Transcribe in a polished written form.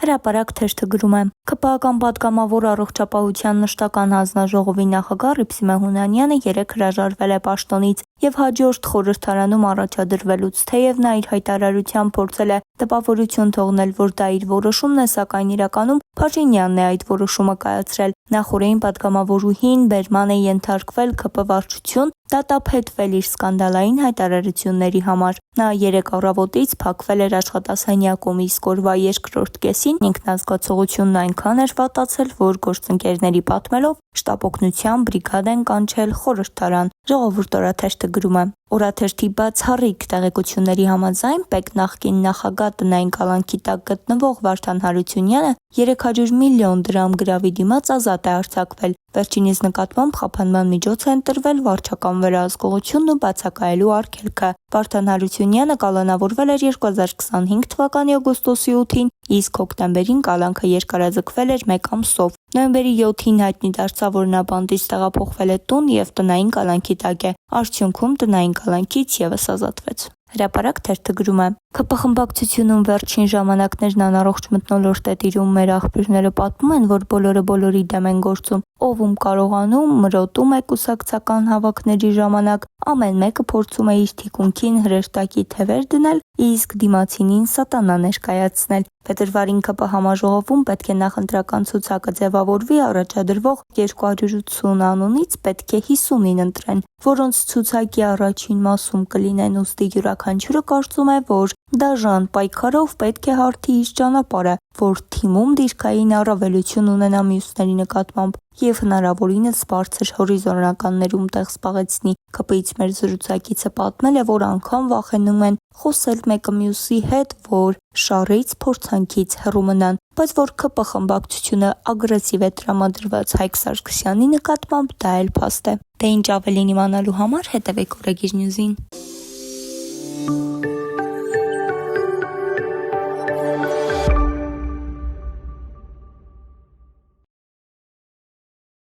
Հրապարակ թերթը գրում է. ՔՊԱ-ական պատգամավոր առողջապահության մշտական հանձնաժողովի նախագահ Ռիփսիմե Հունանյանը երեկ հրաժարվել է պաշտոնից եւ հաջորդ խորհրդարանում առաջադրվելուց թեեւ նա իր հայտարարությամբ փորձել է տպավորություն թողնել, որ դա իր որոշումն է, սակայն իրականում Փաշինյանն է այդ որոշումը կայացրել։ Նախօրեին պատգամավորուհին բերման է ենթարկվել ՔՊ վարչություն, դատապետվել իր սկանդալային հայտարարությունների համար։ Նա երեկ առավոտից փակվել էր աշխատասենյակում, իսկ օրվա երկրորդ կեսին ինքնազգացողությունն այնքան էր վատացել, որ գործընկերների պատմելով շտապ օգնության բրիգադ են կանչել խորհրդարան։ Ժողովուրդ օրաթերթը գրում է. Օրաթերթի բացառիկ տեղեկությունների համաձայն ՊԵԿ նախկին նախագահ տնային կալանքի տակ գտնվող Վարդան Հարությունյանը 300 միլիոն դրամ գրավի դիմաց ազատ է արձակվել։ Վերջինիս նկատմամբ խափանման միջոց է ընտրվել վարչական վերահսկողությունն ու բացակայելու արգելքը։ Վարդան Հարությունյանը կալանավորվել էր 2025 թվականի օգոստոսի 8-ին, իսկ հոկտեմբերին կալանքը երկարաձգվել էր 1 ամսով։ Նոյեմբերի 7-ին հայտնի դարձավ, որ նա բանտից տեղափոխվել է տուն եւ տնային կալանքի տակ է։ Արդյունքում տնային կալանքից եւս ազատվեց։ Հրապարակ թերթը գրում է. ՔՊ խմբակցությունում վերջին ժամանակներն անառողջ մթնոլորտ է տիրում, մեր աղբյուրները պատմում են, որ բոլորը բոլորի դեմ են գործում, ով ում կարողանում մրոտում է կուսակցական հավաքների ժամանակ, ամեն մեկը փորձում է իր թիկունքին հրեշտակի թևեր դնել, իսկ դիմացինին սատանա ներկայացնել։ Փետրվարին ՔՊ համաժողովում պետք է նախընտրական ցուցակը ձևավորվի, առաջադրվող 280 անունից պետք է 50-ին ընտրեն, որոնց ցուցակի առաջին մասում կլինեն, ուստի յուրաքանչյուրը կարծում է, որ դաժան պայքարով պետք է հարթի իր ճանապարհը, որ թիմում դիրքային առավելություն ունենա մյուսների նկատմամբ եւ հնարավորինս բարձր հորիզոնականներում տեղ զբաղեցնի։ ՔՊ-ից մեր զրուցակիցը պատմել է, որ անգամ վախենում են խոսել մեկը մյուսի հետ, որ շարից փորձանքից հեռու մնան, բայց որ ՔՊ խմբակցությունը ագրեսիվ է տրամադրված Հայկ Սարգսյանի նկատմամբ, դա էլ փաստ է։ Դե ինչ ավելին իմանալու համար հետևեք Օրեգիր Նյուզին։